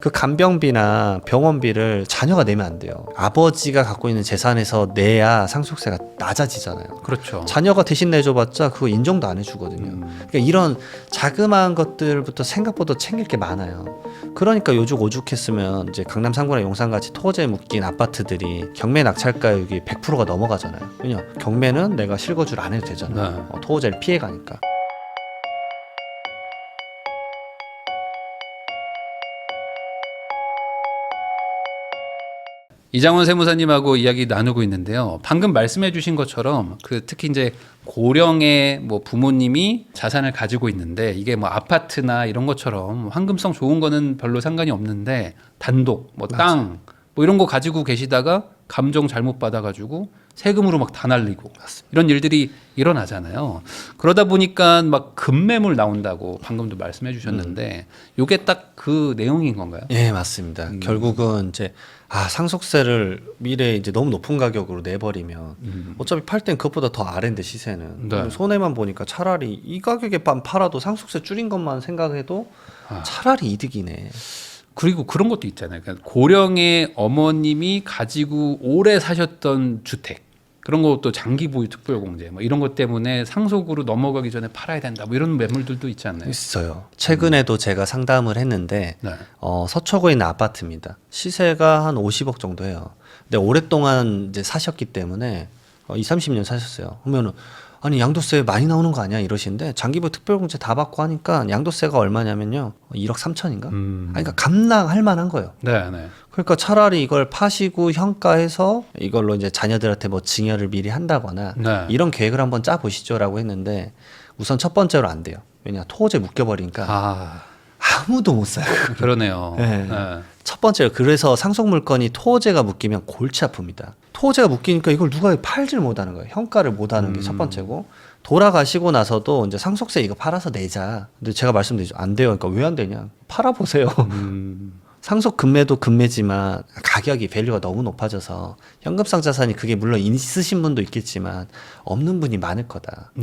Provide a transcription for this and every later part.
그 간병비나 병원비를 자녀가 내면 안 돼요. 아버지가 갖고 있는 재산에서 내야 상속세가 낮아지잖아요. 그렇죠. 자녀가 대신 내줘봤자 그거 인정도 안 해주거든요. 그러니까 이런 자그마한 것들부터 생각보다 챙길 게 많아요. 그러니까 요즘 오죽했으면 이제 강남 3구나 용산같이 토지에 묶인 아파트들이 경매 낙찰가율이 100%가 넘어가잖아요. 왜냐 경매는 내가 실거주를 안 해도 되잖아요. 토지를 피해가니까. 이장원 세무사님하고 이야기 나누고 있는데요. 방금 말씀해 주신 것처럼 특히 이제 고령의 부모님이 자산을 가지고 있는데 이게 아파트나 이런 것처럼 황금성 좋은 거는 별로 상관이 없는데 단독 땅 이런 거 가지고 계시다가 감정 잘못 받아가지고 세금으로 다 날리고 이런 일들이 일어나잖아요. 그러다 보니까 급매물 나온다고 방금도 말씀해 주셨는데 이게 딱 그 내용인 건가요? 예, 맞습니다. 결국은 이제 상속세를 미래에 이제 너무 높은 가격으로 내버리면 어차피 팔 땐 그것보다 더 아래인데 시세는 손해만 보니까 차라리 이 가격에 팔아도 상속세 줄인 것만 생각해도 차라리 이득이네. 그리고 그런 것도 있잖아요. 그러니까 고령의 어머님이 가지고 오래 사셨던 주택 그런 것도 장기 보유 특별공제 이런 것 때문에 상속으로 넘어가기 전에 팔아야 된다 이런 매물들도 있지 않나요? 있어요. 최근에도 제가 상담을 했는데 서초구에 있는 아파트입니다. 시세가 한 50억 정도 해요. 근데 오랫동안 이제 사셨기 때문에 20-30년 사셨어요. 그러면은 아니 양도세 많이 나오는 거 아니야 이러시는데 장기보유 특별공제 다 받고 하니까 양도세가 얼마냐면요 1억 3천인가? 그러니까 감당할 만한 거예요. 네. 그러니까 차라리 이걸 파시고 현가해서 이걸로 이제 자녀들한테 증여를 미리 한다거나 이런 계획을 한번 짜 보시죠라고 했는데 우선 첫 번째로 안 돼요. 왜냐 토지에 묶여버리니까 아무도 못 사요. 그러네요. 네. 첫 번째로 그래서 상속 물건이 토지가 묶이면 골치 아픕니다. 토지가 묶이니까 이걸 누가 팔질 못하는 거예요. 현가를 못하는 게 첫 번째고 돌아가시고 나서도 이제 상속세 이거 팔아서 내자. 근데 제가 말씀드리죠 안 돼요. 그러니까 왜 안 되냐? 팔아보세요. 상속 금매도 금매지만 가격이 밸류가 너무 높아져서 현금성 자산이 그게 물론 있으신 분도 있겠지만 없는 분이 많을 거다.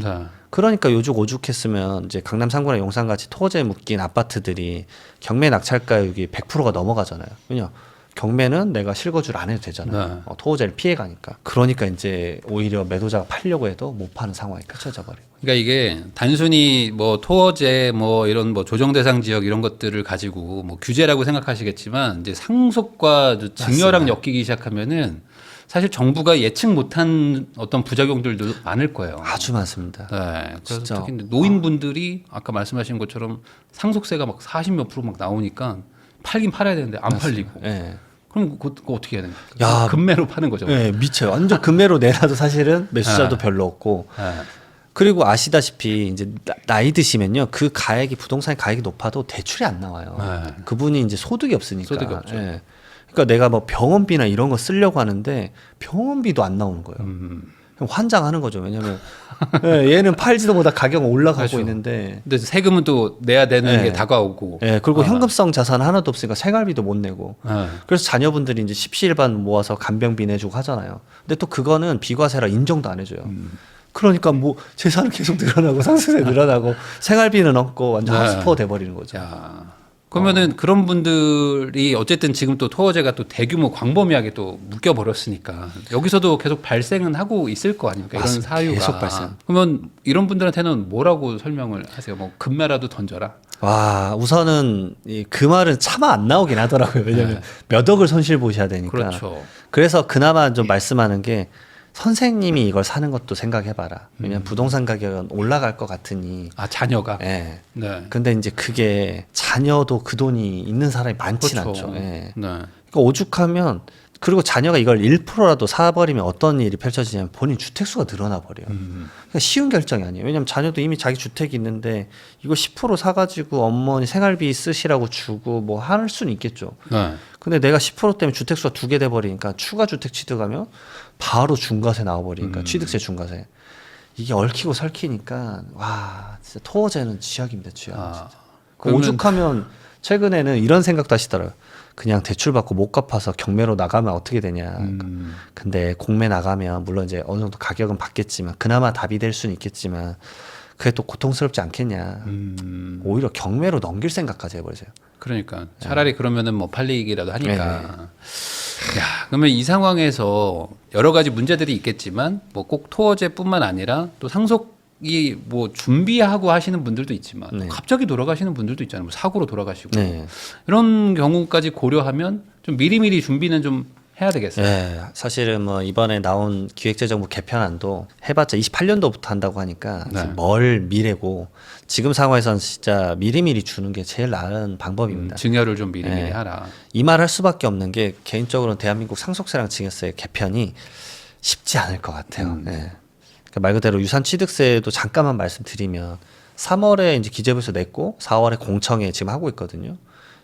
그러니까 요즘 오죽했으면 이제 강남 3구나 용산같이 토지에 묶인 아파트들이 경매 낙찰가율이 100%가 넘어가잖아요. 왜냐 경매는 내가 실거주를 안 해도 되잖아요. 토지를 피해가니까. 그러니까 이제 오히려 매도자가 팔려고 해도 못 파는 상황이 펼쳐져 버리고. 그러니까 이게 단순히 토어제 이런 조정 대상 지역 이런 것들을 가지고 규제라고 생각하시겠지만 이제 상속과 증여랑 엮이기 시작하면은 사실 정부가 예측 못한 어떤 부작용들도 많을 거예요. 아주 많습니다. 네. 그래서 특히 노인분들이 아까 말씀하신 것처럼 상속세가 40몇 프로 나오니까 팔긴 팔아야 되는데 안 팔리고. 네. 그럼 그거 어떻게 해야 됩니까? 금매로 파는 거죠. 네, 미쳐요. 완전 금매로 내놔도 사실은 매수자도 별로 없고. 그리고 아시다시피 이제 나이 드시면요 그 가액이 부동산 가액이 높아도 대출이 안 나와요. 그분이 이제 소득이 없으니까. 소득이 없죠. 그러니까 내가 병원비나 이런 거 쓰려고 하는데 병원비도 안 나오는 거예요. 그럼 환장하는 거죠. 왜냐면 얘는 팔지도 못하 가격은 올라가고 그렇죠. 있는데. 근데 세금은 또 내야 되는 게 다가오고. 그리고 현금성 자산 하나도 없으니까 생활비도 못 내고. 그래서 자녀분들이 이제 십시일반 모아서 간병비 내주고 하잖아요. 근데 또 그거는 비과세라 인정도 안 해줘요. 그러니까 재산은 계속 늘어나고 상속세 늘어나고 생활비는 없고 완전 핫스포 돼버리는 거죠. 그러면은 그런 분들이 어쨌든 지금 또 토어제가 또 대규모 광범위하게 또 묶여버렸으니까 여기서도 계속 발생은 하고 있을 거 아닙니까? 이런 사유가. 계속 발생. 그러면 이런 분들한테는 뭐라고 설명을 하세요? 금매라도 던져라? 우선은 그 말은 차마 안 나오긴 하더라고요. 왜냐면 몇 억을 손실 보셔야 되니까. 그렇죠. 그래서 그나마 좀 말씀하는 게 선생님이 이걸 사는 것도 생각해봐라. 왜냐면 부동산 가격은 올라갈 것 같으니. 자녀가? 네. 근데 이제 그게 자녀도 그 돈이 있는 사람이 많진 않죠. 그러니까 오죽하면 그리고 자녀가 이걸 1%라도 사버리면 어떤 일이 펼쳐지냐면 본인 주택수가 늘어나 버려요. 그러니까 쉬운 결정이 아니에요. 왜냐면 자녀도 이미 자기 주택이 있는데 이거 10% 사가지고 어머니 생활비 쓰시라고 주고 할 수는 있겠죠. 근데 내가 10% 때문에 주택수가 2개 돼버리니까 추가 주택 취득하면 바로 중과세 나와버리니까 취득세 중과세. 이게 얽히고 설키니까 진짜 토어제는 쥐약입니다. 쥐약. 오죽하면 최근에는 이런 생각도 하시더라고요. 그냥 대출 받고 못 갚아서 경매로 나가면 어떻게 되냐. 근데 공매 나가면 물론 이제 어느 정도 가격은 받겠지만 그나마 답이 될 수는 있겠지만 그게 또 고통스럽지 않겠냐. 오히려 경매로 넘길 생각까지 해버리세요. 그러니까 차라리 그러면은 뭐 팔리기라도 하니까. 야, 그러면 이 상황에서 여러 가지 문제들이 있겠지만 뭐 꼭 토어제뿐만 아니라 또 상속이 뭐 준비하고 하시는 분들도 있지만 네. 갑자기 돌아가시는 분들도 있잖아요. 뭐 사고로 돌아가시고 네. 이런 경우까지 고려하면 좀 미리미리 준비는 좀 해야 되겠어요. 네, 사실은 뭐 이번에 나온 기획재정부 개편안도 해봤자 28년도부터 한다고 하니까 네. 멀 미래고 지금 상황에서는 진짜 미리미리 주는 게 제일 나은 방법입니다. 증여를 좀 미리미리 네. 하라. 이 말 할 수밖에 없는 게 개인적으로는 대한민국 상속세랑 증여세 개편이 쉽지 않을 것 같아요. 네. 그러니까 말 그대로 유산 취득세도 잠깐만 말씀드리면 3월에 이제 기재부에서 냈고 4월에 공청회 지금 하고 있거든요.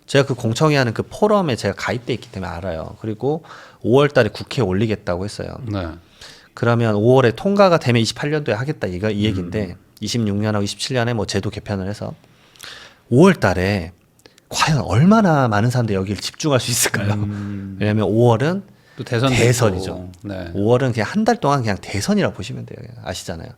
제가 그 공청회 하는 그 포럼에 제가 가입돼 있기 때문에 알아요. 그리고 5월 달에 국회에 올리겠다고 했어요. 네. 그러면 5월에 통과가 되면 28년도에 하겠다 이 얘기인데 26년하고 27년에 뭐 제도 개편을 해서 5월 달에 과연 얼마나 많은 사람들이 여기를 집중할 수 있을까요? 왜냐하면 5월은 또 대선이죠. 네. 5월은 그냥 한 달 동안 그냥 대선이라고 보시면 돼요. 아시잖아요.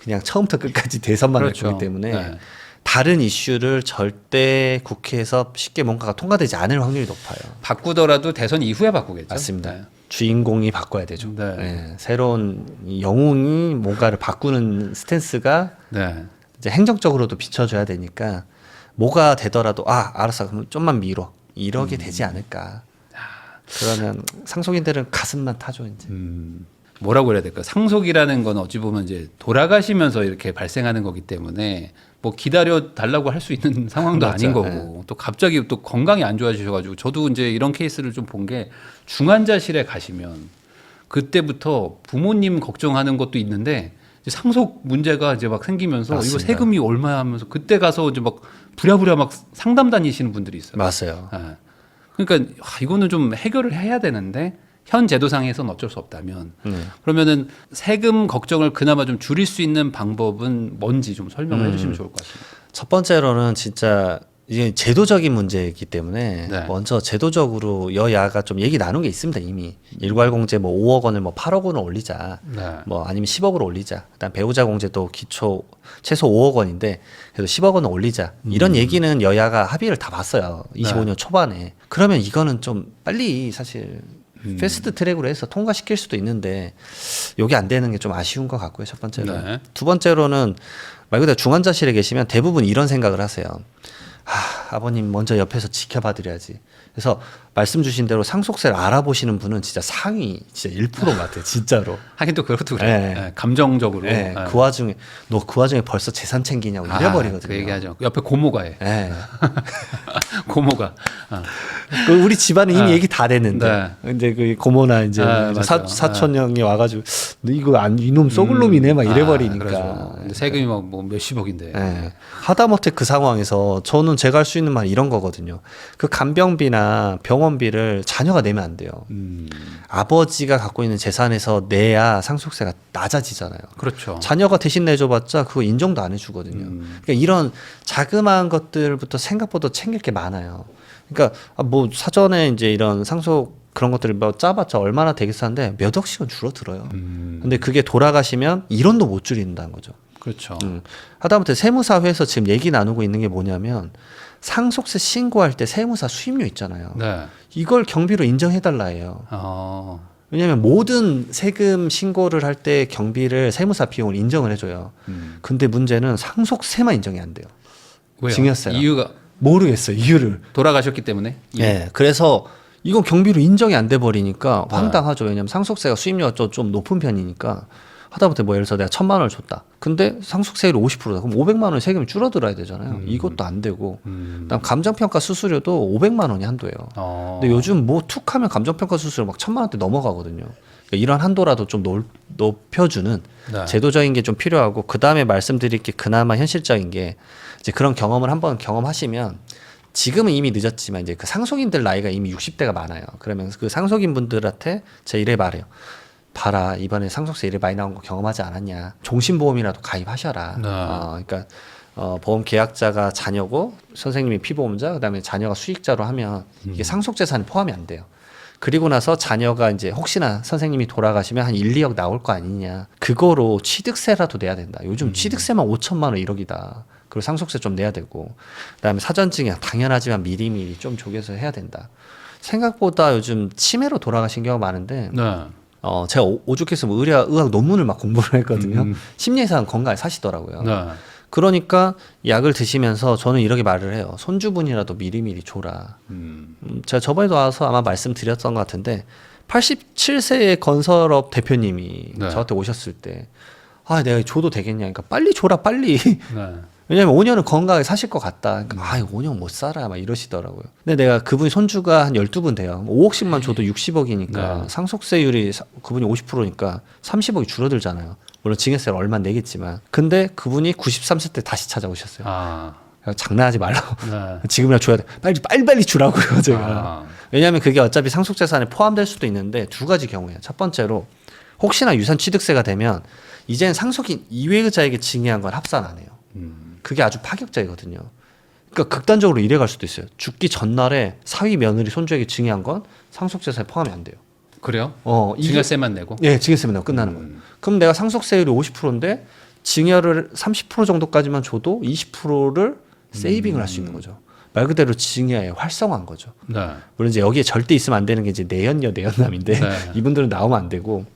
그냥 처음부터 끝까지 대선만 할 그렇죠. 거기 때문에 네. 다른 이슈를 절대 국회에서 쉽게 뭔가가 통과되지 않을 확률이 높아요. 바꾸더라도 대선 이후에 바꾸겠죠. 맞습니다. 네. 주인공이 바꿔야 되죠. 네. 네, 새로운 이 영웅이 뭔가를 바꾸는 스탠스가 네. 이제 행정적으로도 비춰줘야 되니까 뭐가 되더라도 알았어 그럼 좀만 미뤄 이러게 되지 않을까. 그러면 상속인들은 가슴만 타죠 이제. 뭐라고 해야 될까? 상속이라는 건 어찌 보면 이제 돌아가시면서 이렇게 발생하는 거기 때문에 뭐 기다려 달라고 할 수 있는 상황도 맞죠. 아닌 거고 또 갑자기 또 건강이 안 좋아지셔가지고 저도 이제 이런 케이스를 좀 본 게 중환자실에 가시면 그때부터 부모님 걱정하는 것도 있는데 이제 상속 문제가 이제 막 생기면서 맞습니다. 이거 세금이 얼마야 하면서 그때 가서 이제 막 부랴부랴 막 상담 다니시는 분들이 있어요. 맞아요. 예. 그러니까 이거는 좀 해결을 해야 되는데 현 제도상에서는 어쩔 수 없다면 그러면은 세금 걱정을 그나마 좀 줄일 수 있는 방법은 뭔지 좀 설명을 해주시면 좋을 것 같습니다. 첫 번째로는 진짜 이게 제도적인 문제이기 때문에 네. 먼저 제도적으로 여야가 좀 얘기 나눈 게 있습니다 이미. 일괄공제 뭐 5억 원을 뭐 8억 원을 올리자. 네. 뭐 아니면 10억으로 올리자. 그다음 배우자 공제도 기초 최소 5억 원인데 그래도 10억 원을 올리자. 이런 얘기는 여야가 합의를 다 봤어요. 25년 초반에. 그러면 이거는 좀 빨리 사실 패스트 트랙으로 해서 통과시킬 수도 있는데 요게 안 되는 게 좀 아쉬운 것 같고요. 첫 번째로. 네. 두 번째로는 말 그대로 중환자실에 계시면 대부분 이런 생각을 하세요. 아버님 먼저 옆에서 지켜봐 드려야지. 그래서 말씀 주신 대로 상속세를 알아보시는 분은 진짜 상위 진짜 1% 같아요. 진짜로. 하긴 또 그것도 그래. 네. 네. 감정적으로. 네, 네. 그 와중에 너 그 와중에 벌써 재산 챙기냐고 이래버리거든요. 그 얘기하죠. 옆에 고모가 해. 네. 고모가. 그 우리 집안은 이미 얘기 다 됐는데 근데 그 고모나 이제 맞아요. 사촌 형이 와가지고 너 이거 이놈 썩을 놈이네 막 이래버리니까. 그렇죠. 근데 세금이 막 뭐 몇십억인데. 네. 하다못해 그 상황에서 저는 제가 할 수 있는 말 이런 거거든요. 그 간병비나 병원비를 자녀가 내면 안 돼요. 아버지가 갖고 있는 재산에서 내야 상속세가 낮아지잖아요. 그렇죠. 자녀가 대신 내줘봤자 그거 인정도 안 해주거든요. 그러니까 이런 자그마한 것들부터 생각보다 챙길 게 많아요. 그러니까 뭐 사전에 이제 이런 상속 그런 것들을 뭐 짜봤자 얼마나 되겠어 하는데 몇 억씩은 줄어들어요. 근데 그게 돌아가시면 1원도 못 줄인다는 거죠. 그렇죠. 하다못해 세무사회에서 지금 얘기 나누고 있는 게 뭐냐면 상속세 신고할 때 세무사 수임료 있잖아요. 네. 이걸 경비로 인정해달라 해요. 왜냐하면 모든 세금 신고를 할 때 경비를 세무사 비용을 인정을 해줘요. 근데 문제는 상속세만 인정이 안 돼요. 왜요? 증여세라. 이유가 모르겠어요. 이유를. 돌아가셨기 때문에. 네. 그래서 이건 경비로 인정이 안 돼 버리니까 황당하죠. 왜냐하면 상속세가 수임료가 좀 높은 편이니까 하다못해 뭐 예를 들어서 내가 1,000만 원을 줬다. 근데 상속세율이 50%다. 그럼 500만 원의 세금이 줄어들어야 되잖아요. 이것도 안 되고. 그다음 감정평가 수수료도 500만 원이 한도예요. 근데 요즘 뭐 툭하면 감정평가 수수료 막 1,000만 원대 넘어가거든요. 그러니까 이런 한도라도 좀 높여주는 네. 제도적인 게 좀 필요하고 그 다음에 말씀드릴 게 그나마 현실적인 게 이제 그런 경험을 한번 경험하시면 지금은 이미 늦었지만 이제 그 상속인들 나이가 이미 60대가 많아요. 그러면 그 상속인 분들한테 제가 이래 말해요. 봐라 이번에 상속세 이래 많이 나온 거 경험하지 않았냐. 종신보험이라도 가입하셔라. 네. 그러니까 보험 계약자가 자녀고 선생님이 피보험자 그다음에 자녀가 수익자로 하면 이게 상속재산에 포함이 안 돼요. 그리고 나서 자녀가 이제 혹시나 선생님이 돌아가시면 한 1, 2억 나올 거 아니냐. 그거로 취득세라도 내야 된다. 요즘 취득세만 5천만 원 1억이다. 그리고 상속세 좀 내야 되고 그다음에 사전증여 당연하지만 미리미리 좀 조개서 해야 된다. 생각보다 요즘 치매로 돌아가신 경우가 많은데 네. 제가 오죽해서 뭐 의학 논문을 막 공부를 했거든요. 심리상 건강에 사시더라고요. 네. 그러니까 약을 드시면서 저는 이렇게 말을 해요. 손주분이라도 미리미리 줘라. 제가 저번에도 와서 아마 말씀드렸던 것 같은데 87세의 건설업 대표님이 네. 저한테 오셨을 때 내가 줘도 되겠냐. 그러니까 빨리 줘라 빨리. 네. 왜냐면 5년은 건강하게 사실 것 같다. 그러니까 5년 못 살아 막 이러시더라고요. 근데 내가 그분이 손주가 한 12분 돼요. 5억씩만 줘도 60억이니까 네. 상속세율이 그분이 50%니까 30억이 줄어들잖아요. 물론 징역세를 얼마 내겠지만. 근데 그분이 93세 때 다시 찾아오셨어요. 아. 장난하지 말라고. 네. 지금이라 줘야 돼. 빨리 주라고요, 제가. 아. 왜냐하면 그게 어차피 상속재산에 포함될 수도 있는데 두 가지 경우예요. 첫 번째로 혹시나 유산 취득세가 되면 이제는 상속인 이외의자에게 징해한 건 합산 안 해요. 그게 아주 파격적이거든요. 그러니까 극단적으로 이래 갈 수도 있어요. 죽기 전날에 사위 며느리 손주에게 징해한 건 상속재산에 포함이 안 돼요. 그래요? 이게 증여세만 내고? 예, 징여세만 내고 끝나는 거예요. 그럼 내가 상속세율이 50%인데 징여를 30% 정도까지만 줘도 20%를 세이빙을 할 수 있는 거죠. 말 그대로 징여에 활성화한 거죠. 네. 물론 이제 여기에 절대 있으면 안 되는 게 이제 내연녀 내연남인데 네. 이분들은 나오면 안 되고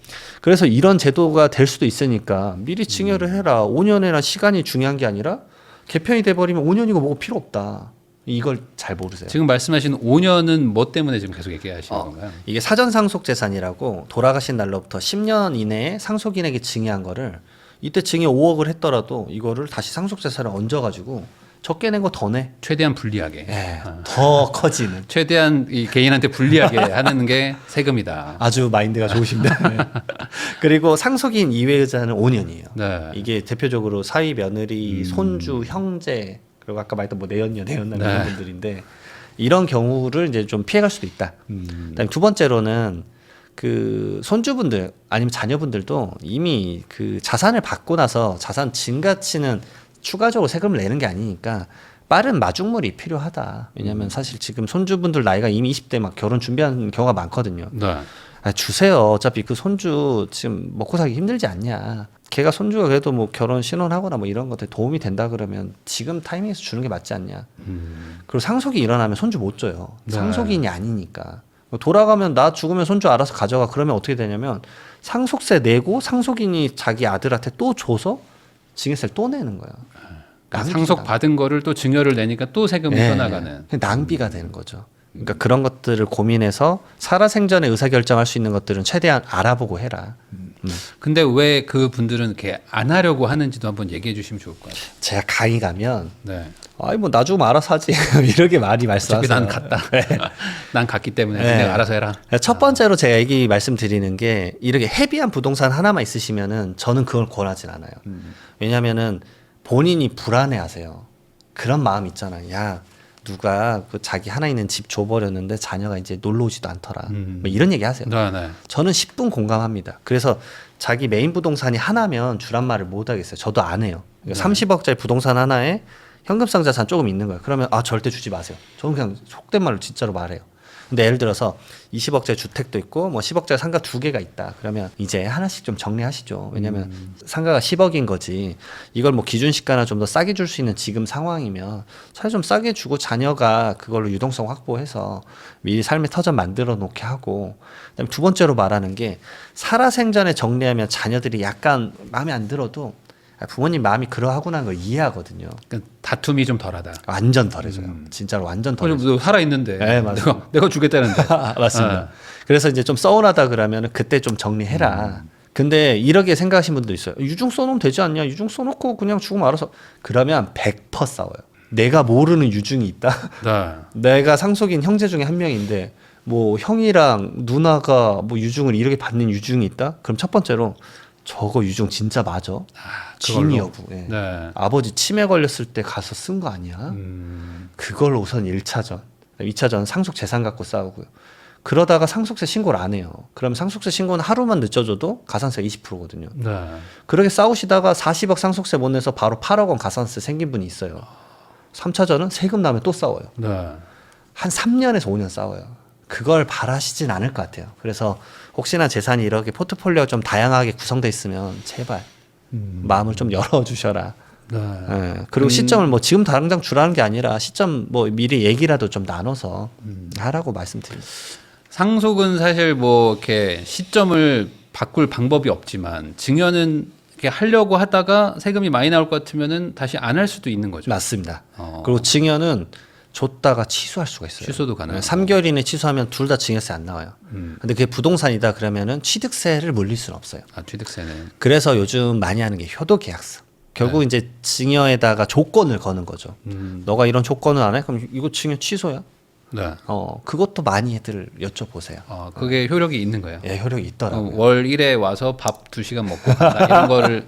그래서 이런 제도가 될 수도 있으니까 미리 징여를 해라. 5년이나 시간이 중요한 게 아니라 개편이 돼버리면 5년이고 뭐고 필요 없다. 이걸 잘 모르세요. 지금 말씀하신 5년은 뭐 때문에 지금 계속 얘기하시는 건가요? 이게 사전상속재산이라고 돌아가신 날로부터 10년 이내에 상속인에게 증여한 거를 이때 증여 5억을 했더라도 이거를 다시 상속재산을 얹어가지고 적게 낸 거 더 내. 최대한 불리하게. 예, 더 커지는. 최대한 이 개인한테 불리하게 하는 게 세금이다. 아주 마인드가 좋으십니다. 네. 그리고 상속인 이외의자는 5년이에요. 네. 이게 대표적으로 사위, 며느리, 손주, 형제 그리고 아까 말했던 뭐 내연녀, 내연남 이런 분들인데 이런 경우를 이제 좀 피해갈 수도 있다. 그다음에 두 번째로는 그 손주분들 아니면 자녀분들도 이미 그 자산을 받고 나서 자산 증가치는 추가적으로 세금을 내는 게 아니니까 빠른 마중물이 필요하다. 왜냐하면 사실 지금 손주분들 나이가 이미 20대 막 결혼 준비하는 경우가 많거든요. 네. 주세요. 어차피 그 손주 지금 먹고 살기 힘들지 않냐. 걔가 손주가 그래도 뭐 결혼 신혼하거나 뭐 이런 것에 도움이 된다 그러면 지금 타이밍에서 주는 게 맞지 않냐. 그리고 상속이 일어나면 손주 못 줘요. 네. 상속인이 아니니까. 돌아가면 나 죽으면 손주 알아서 가져가. 그러면 어떻게 되냐면 상속세 내고 상속인이 자기 아들한테 또 줘서 증여세를 또 내는 거예요. 상속 받은 거를 또 증여를 내니까 또 세금이 떠나가는. 낭비가 되는 거죠. 그러니까 그런 것들을 고민해서 살아생전에 의사결정할 수 있는 것들은 최대한 알아보고 해라. 근데 왜 그 분들은 이렇게 안 하려고 하는지도 한번 얘기해 주시면 좋을 것 같아요. 제가 강의 가면 네. 뭐 나 죽으면 알아서 하지 이렇게 많이 말씀하세요. 어차피 난 갔다. 난 갔기 때문에 네. 내가 알아서 해라. 첫 번째로 제가 얘기 말씀드리는 게 이렇게 헤비한 부동산 하나만 있으시면은 저는 그걸 권하진 않아요. 왜냐하면은 본인이 불안해하세요. 그런 마음 있잖아요. 야 누가 그 자기 하나 있는 집 줘버렸는데 자녀가 이제 놀러 오지도 않더라. 뭐 이런 얘기 하세요. 네, 네. 저는 10분 공감합니다. 그래서 자기 메인 부동산이 하나면 주란 말을 못 하겠어요. 저도 안 해요. 그러니까 30억짜리 부동산 하나에 현금성 자산 조금 있는 거예요. 그러면 절대 주지 마세요. 저는 그냥 속된 말로 진짜로 말해요. 근데 예를 들어서 20억짜리 주택도 있고 뭐 10억짜리 상가 2개가 있다. 그러면 이제 하나씩 좀 정리하시죠. 왜냐면 상가가 10억인 거지. 이걸 뭐 기준시가나 좀 더 싸게 줄 수 있는 지금 상황이면 차라리 좀 싸게 주고 자녀가 그걸로 유동성 확보해서 미리 삶의 터전 만들어 놓게 하고 그다음에 두 번째로 말하는 게 살아생전에 정리하면 자녀들이 약간 마음에 안 들어도 부모님 마음이 그러하구나 걸 이해하거든요. 그러니까 다툼이 좀 덜하다. 완전 덜해져요. 진짜로 완전 덜해져요. 너 살아 있는데. 네, 맞습니다. 내가 주겠다는데. 맞습니다. 그래서 이제 좀 서운하다 그러면 그때 좀 정리해라. 근데 이렇게 생각하시는 분도 있어요. 유증 써놓으면 되지 않냐? 유증 써놓고 그냥 죽으면 알아서. 그러면 100% 싸워요. 내가 모르는 유증이 있다. 네. 내가 상속인 형제 중에 한 명인데 뭐 형이랑 누나가 뭐 유증을 이렇게 받는 유증이 있다? 그럼 첫 번째로 저거 유증 진짜 맞아? 진위 여부. 예. 네. 아버지 치매 걸렸을 때 가서 쓴 거 아니야? 그걸 우선 1차전. 2차전 상속 재산 갖고 싸우고요. 그러다가 상속세 신고를 안 해요. 그럼 상속세 신고는 하루만 늦춰줘도 가산세가 20%거든요. 네. 그렇게 싸우시다가 40억 상속세 못 내서 바로 8억 원 가산세 생긴 분이 있어요. 3차전은 세금 나면 또 싸워요. 네. 한 3년에서 5년 싸워요. 그걸 바라시진 않을 것 같아요. 그래서 혹시나 재산이 이렇게 포트폴리오가 좀 다양하게 구성돼 있으면 제발 마음을 좀 열어주셔라. 네. 예, 그리고 시점을 뭐 지금 당장 주라는 게 아니라 시점 뭐 미리 얘기라도 좀 나눠서 하라고 말씀드립니다. 상속은 사실 뭐 이렇게 시점을 바꿀 방법이 없지만 증여는 이렇게 하려고 하다가 세금이 많이 나올 것 같으면은 다시 안 할 수도 있는 거죠. 맞습니다. 그리고 증여는 줬다가 취소할 수가 있어요. 취소도 가능하고. 3개월 이내 취소하면 둘 다 증여세 안 나와요. 근데 그게 부동산이다 그러면은 취득세를 물릴 수는 없어요. 아, 취득세는. 그래서 요즘 많이 하는 게 효도 계약서. 결국 이제 증여에다가 조건을 거는 거죠. 너가 이런 조건을 안 해? 그럼 이거 증여 취소야? 네. 그것도 많이들 여쭤보세요. 그게 효력이 있는 거예요. 예, 효력이 있더라고요. 월 1회 와서 밥 2시간 먹고 간다. 이런 거를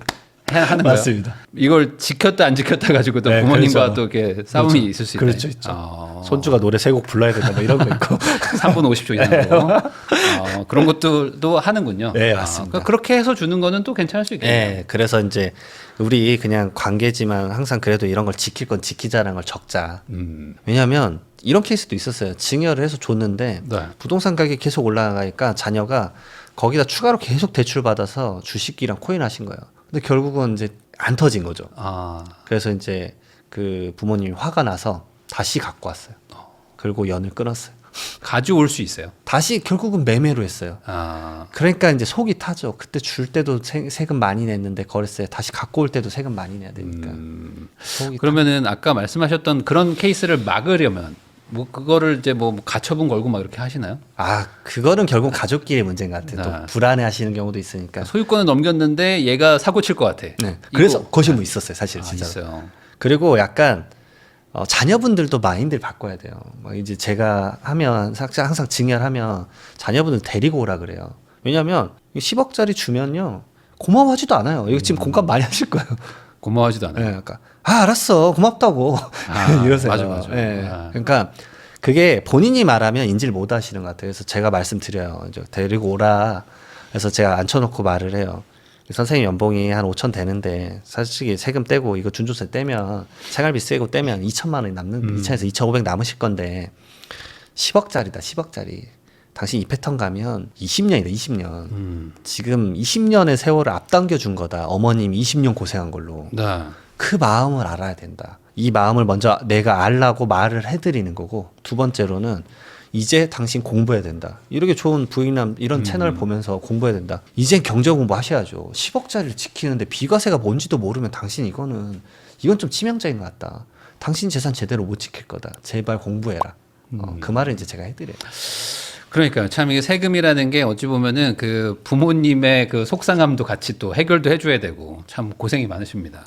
하는 거예요. 맞습니다. 이걸 지켰다 안 지켰다 가지고 또 네, 부모님과 그렇죠. 또 이렇게 싸움이 있을 수 있다. 그렇죠, 있죠. 손주가 노래 3곡 불러야 된다, 뭐 이런 거 있고. 3분 50초 이상으로. 그런 것들도 하는군요. 네, 맞습니다. 그러니까 그렇게 해서 주는 거는 또 괜찮을 수 있겠네요. 예, 그래서 이제 우리 그냥 관계지만 항상 그래도 이런 걸 지킬 건 지키자라는 걸 적자. 왜냐하면 이런 케이스도 있었어요. 증여를 해서 줬는데 네. 부동산 가격이 계속 올라가니까 자녀가 거기다 추가로 계속 대출 받아서 주식이랑 코인 하신 거예요. 근데 결국은 이제 안 터진 거죠. 그래서 이제 그 부모님이 화가 나서 다시 갖고 왔어요. 그리고 연을 끊었어요. 가져올 수 있어요. 다시 결국은 매매로 했어요. 그러니까 이제 속이 타죠. 그때 줄 때도 세금 많이 냈는데 거래세 다시 갖고 올 때도 세금 많이 내야 되니까. 속이 그러면은 아까 말씀하셨던 그런 케이스를 막으려면 뭐 그거를 이제 뭐 가처분 걸고 막 이렇게 하시나요? 그거는 결국 가족끼리 문제인 것 같아요. 또 불안해하시는 경우도 있으니까. 소유권을 넘겼는데 얘가 사고 칠 것 같아. 네. 그래서 그것이 뭐 있었어요, 사실 진짜. 있어요. 그리고 약간 자녀분들도 마인드를 바꿔야 돼요. 뭐 이제 제가 하면 항상 증여하면 자녀분들 데리고 오라 그래요. 왜냐하면 10억짜리 주면요 고마워하지도 않아요. 이거 지금 공감 많이 하실 거예요. 고마워하지도 않아요. 네, 그러니까 알았어 고맙다고 이러세요. 맞아. 네. 그러니까 그게 본인이 말하면 인지를 못 하시는 것 같아요. 그래서 제가 말씀드려요. 이제 데리고 오라. 그래서 제가 앉혀놓고 말을 해요. 선생님 연봉이 한 5천 되는데 사실 세금 떼고 이거 준조세 떼면 생활비 쓰고 떼면 2천만 원이 남는 2천에서 2,500 남으실 건데 10억짜리다 10억짜리 당신 이 패턴 가면 20년이다 20년 지금 20년의 세월을 앞당겨 준 거다. 어머님 20년 고생한 걸로. 네. 그 마음을 알아야 된다. 이 마음을 먼저 내가 알라고 말을 해드리는 거고, 두 번째로는 이제 당신 공부해야 된다. 이렇게 좋은 부익남 이런 채널 보면서 공부해야 된다. 이젠 경제 공부 하셔야죠. 10억짜리를 지키는데 비과세가 뭔지도 모르면 당신 이건 좀 치명적인 것 같다. 당신 재산 제대로 못 지킬 거다. 제발 공부해라. 그 말을 이제 제가 해드려요. 그러니까요. 참 이게 세금이라는 게 어찌 보면은 그 부모님의 그 속상함도 같이 또 해결도 해줘야 되고 참 고생이 많으십니다.